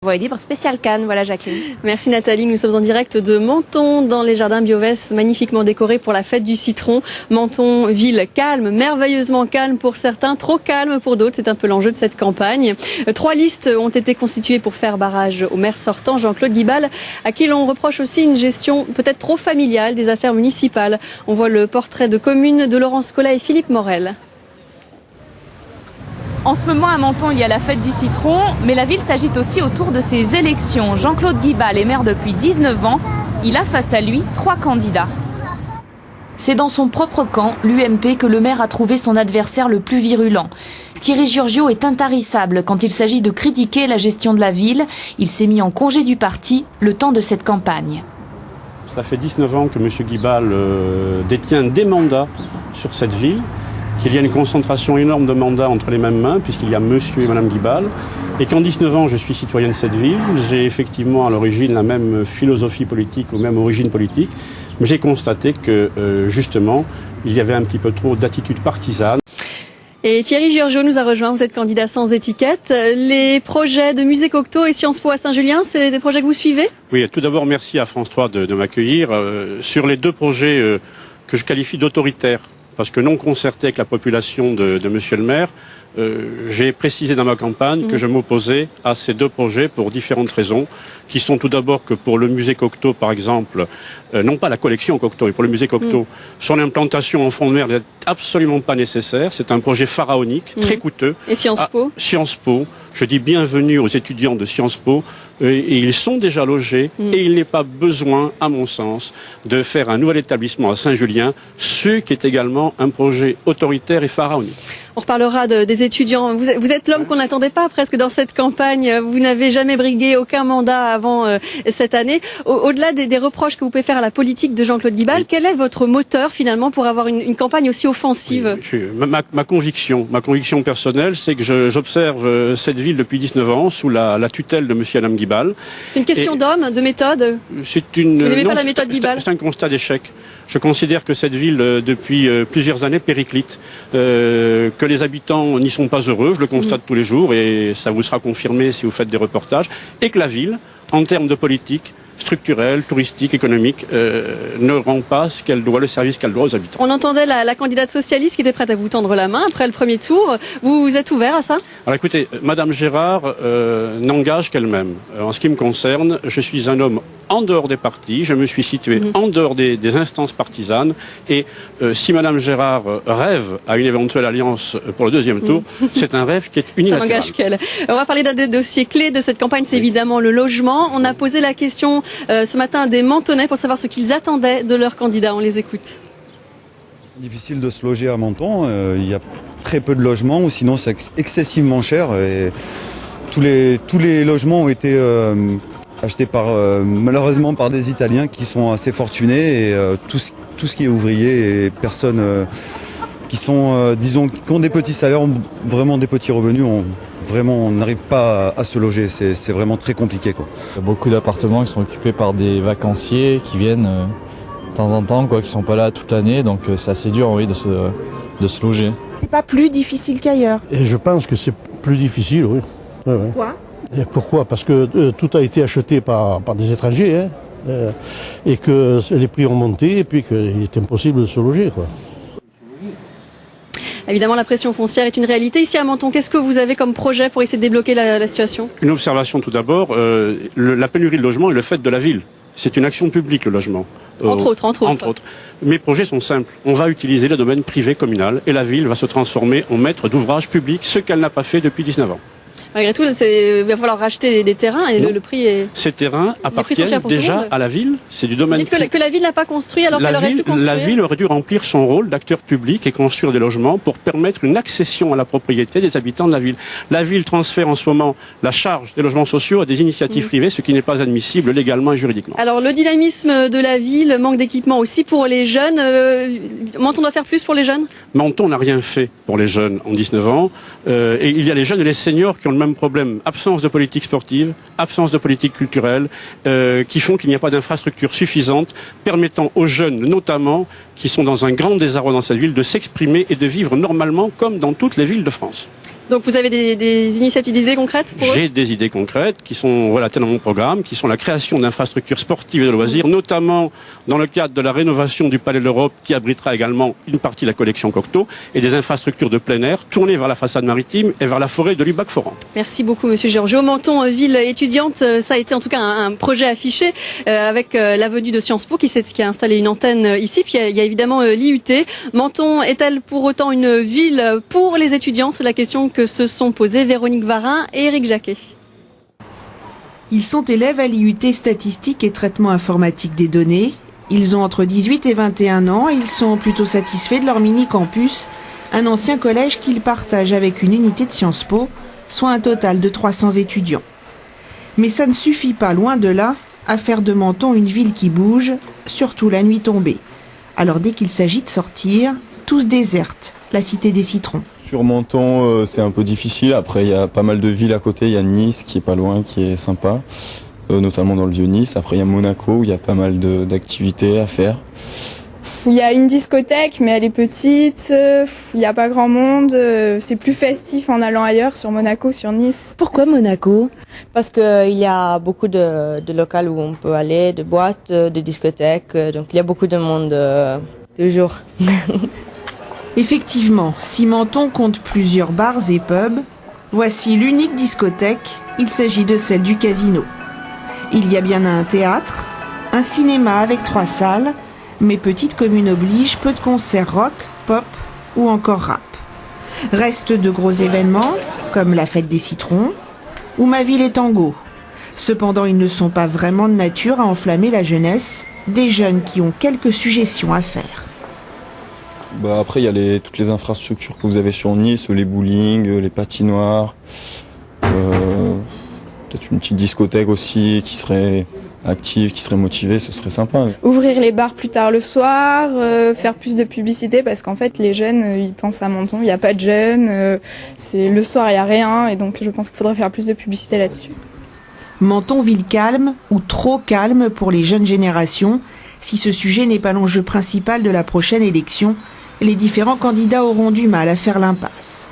Voie libre spécial Cannes, voilà Jacqueline. Merci Nathalie, nous sommes en direct de Menton dans les jardins Biovès, magnifiquement décorés pour la fête du citron. Menton, ville calme, merveilleusement calme pour certains, trop calme pour d'autres, c'est un peu l'enjeu de cette campagne. 3 listes ont été constituées pour faire barrage au maire sortant, Jean-Claude Guibal, à qui l'on reproche aussi une gestion peut-être trop familiale des affaires municipales. On voit le portrait de commune de Laurence Collat et Philippe Morel. En ce moment à Menton, il y a la fête du citron, mais la ville s'agite aussi autour de ses élections. Jean-Claude Guibal est maire depuis 19 ans. Il a face à lui 3 candidats. C'est dans son propre camp, l'UMP, que le maire a trouvé son adversaire le plus virulent. Thierry Giorgio est intarissable quand il s'agit de critiquer la gestion de la ville. Il s'est mis en congé du parti le temps de cette campagne. Ça fait 19 ans que M. Guibal détient des mandats sur cette ville, qu'il y a une concentration énorme de mandats entre les mêmes mains, puisqu'il y a monsieur et madame Guibal, et qu'en 19 ans, je suis citoyen de cette ville. J'ai effectivement à l'origine la même philosophie politique ou même origine politique, mais j'ai constaté que, justement, il y avait un petit peu trop d'attitude partisane. Et Thierry Giorgio nous a rejoint, vous êtes candidat sans étiquette. Les projets de Musée Cocteau et Sciences Po à Saint-Julien, c'est des projets que vous suivez ? Oui, tout d'abord, merci à France 3 de m'accueillir. Sur les 2 projets que je qualifie d'autoritaires, parce que non concerté avec la population de monsieur le maire, j'ai précisé dans ma campagne que je m'opposais à ces 2 projets pour différentes raisons, qui sont tout d'abord que pour le musée Cocteau, par exemple, non pas la collection Cocteau, mais pour le musée Cocteau, son implantation en fond de mer n'est absolument pas nécessaire. C'est un projet pharaonique, très coûteux. Et Sciences Po ? Sciences Po, je dis bienvenue aux étudiants de Sciences Po, et ils sont déjà logés, et il n'est pas besoin, à mon sens, de faire un nouvel établissement à Saint-Julien, ce qui est également un projet autoritaire et pharaonique. On reparlera des étudiants. Vous êtes l'homme qu'on n'attendait pas presque dans cette campagne. Vous n'avez jamais brigué aucun mandat avant cette année. Au-delà des reproches que vous pouvez faire à la politique de Jean-Claude Guibal, quel est votre moteur finalement pour avoir une campagne aussi offensive ? Ma conviction personnelle, c'est que j'observe cette ville depuis 19 ans sous la tutelle de monsieur et madame Guibal. C'est une question d'homme, de méthode ? Vous n'aimez pas la méthode Guibal ? C'est un constat d'échec. Je considère que cette ville, depuis plusieurs années, périclite, que les habitants n'y sont pas heureux, je le constate tous les jours, et ça vous sera confirmé si vous faites des reportages, et que la ville, en termes de politique structurelle, touristique, économique, ne rend pas ce qu'elle doit, le service qu'elle doit aux habitants. On entendait la candidate socialiste qui était prête à vous tendre la main après le premier tour. Vous êtes ouvert à ça ? Alors écoutez, madame Gérard n'engage qu'elle-même. En ce qui me concerne, je suis un homme en dehors des partis, je me suis situé en dehors des instances partisanes, et si madame Gérard rêve à une éventuelle alliance pour le 2e tour, c'est un rêve qui est unilatéral. Ça n'engage qu'elle. On va parler d'un des dossiers clés de cette campagne, c'est évidemment le logement. On a posé la question ce matin à des Mentonnais pour savoir ce qu'ils attendaient de leurs candidats. On les écoute. Difficile de se loger à Menton, il y a très peu de logements, ou sinon c'est excessivement cher, et tous les logements ont été achetés malheureusement par des Italiens qui sont assez fortunés, et tout ce qui est ouvrier et personnes qui sont, disons, qui ont des petits salaires, ont vraiment des petits revenus, on n'arrive pas à se loger, c'est vraiment très compliqué, quoi. Il y a beaucoup d'appartements qui sont occupés par des vacanciers qui viennent de temps en temps, quoi, qui sont pas là toute l'année, donc c'est assez dur, oui, de se loger. C'est pas plus difficile qu'ailleurs? Et je pense que c'est plus difficile, oui. Ouais. Pourquoi? Et pourquoi? Parce que tout a été acheté par des étrangers, et que les prix ont monté, et puis qu'il est impossible de se loger, quoi. Évidemment, la pression foncière est une réalité. Ici à Menton, qu'est-ce que vous avez comme projet pour essayer de débloquer la situation ? Une observation tout d'abord, la pénurie de logement est le fait de la ville. C'est une action publique, le logement. Entre autres. Mes projets sont simples. On va utiliser le domaine privé communal, et la ville va se transformer en maître d'ouvrage public, ce qu'elle n'a pas fait depuis 19 ans. Malgré tout, il va falloir racheter des terrains, et le prix est... Ces terrains appartiennent déjà à la ville, c'est du domaine... Vous dites que la ville n'a pas construit alors qu'elle aurait pu construire? La ville aurait dû remplir son rôle d'acteur public et construire des logements pour permettre une accession à la propriété des habitants de la ville. La ville transfère en ce moment la charge des logements sociaux à des initiatives privées, ce qui n'est pas admissible légalement et juridiquement. Alors le dynamisme de la ville, manque d'équipement aussi pour les jeunes. Menton doit faire plus pour les jeunes? Menton n'a rien fait pour les jeunes en 19 ans. Et il y a les jeunes et les seniors qui ont le même problème. Absence de politique sportive, absence de politique culturelle, qui font qu'il n'y a pas d'infrastructures suffisantes permettant aux jeunes, notamment, qui sont dans un grand désarroi dans cette ville, de s'exprimer et de vivre normalement comme dans toutes les villes de France. Donc vous avez des initiatives, des idées concrètes pour eux? J'ai des idées concrètes qui sont relatées dans mon programme, qui sont la création d'infrastructures sportives et de loisirs, notamment dans le cadre de la rénovation du Palais de l'Europe, qui abritera également une partie de la collection Cocteau, et des infrastructures de plein air tournées vers la façade maritime et vers la forêt de Lubac-Foran. Merci beaucoup, Monsieur Giorgio. Menton, ville étudiante, ça a été en tout cas un projet affiché avec la venue de Sciences Po qui a installé une antenne ici. Puis il y a évidemment l'IUT. Menton est-elle pour autant une ville pour les étudiants? C'est la question que se sont posées Véronique Varin et Éric Jacquet. Ils sont élèves à l'IUT Statistique et Traitement Informatique des Données. Ils ont entre 18 et 21 ans et ils sont plutôt satisfaits de leur mini-campus, un ancien collège qu'ils partagent avec une unité de Sciences Po, soit un total de 300 étudiants. Mais ça ne suffit pas, loin de là, à faire de Menton une ville qui bouge, surtout la nuit tombée. Alors dès qu'il s'agit de sortir, tous désertent la cité des citrons. Sur Menton, c'est un peu difficile. Après, il y a pas mal de villes à côté. Il y a Nice qui est pas loin, qui est sympa, notamment dans le Vieux-Nice. Après, il y a Monaco où il y a pas mal d'activités à faire. Il y a une discothèque, mais elle est petite. Il n'y a pas grand monde. C'est plus festif en allant ailleurs, sur Monaco, sur Nice. Pourquoi Monaco? Parce qu'il y a beaucoup de locales où on peut aller, de boîtes, de discothèques. Donc il y a beaucoup de monde toujours. Effectivement, si Menton compte plusieurs bars et pubs, voici l'unique discothèque, il s'agit de celle du Casino. Il y a bien un théâtre, un cinéma avec 3 salles, mais petite commune oblige, peu de concerts rock, pop ou encore rap. Restent de gros événements, comme la fête des citrons ou Ma ville est tango. Cependant, ils ne sont pas vraiment de nature à enflammer la jeunesse, des jeunes qui ont quelques suggestions à faire. Après, il y a toutes les infrastructures que vous avez sur Nice, les bowling, les patinoires, peut-être une petite discothèque aussi qui serait active, qui serait motivée, ce serait sympa. Ouvrir les bars plus tard le soir, faire plus de publicité parce qu'en fait les jeunes ils pensent à Menton, il n'y a pas de jeunes, c'est le soir il n'y a rien et donc je pense qu'il faudrait faire plus de publicité là-dessus. Menton ville calme ou trop calme pour les jeunes générations. Si ce sujet n'est pas l'enjeu principal de la prochaine élection, les différents candidats auront du mal à faire l'impasse.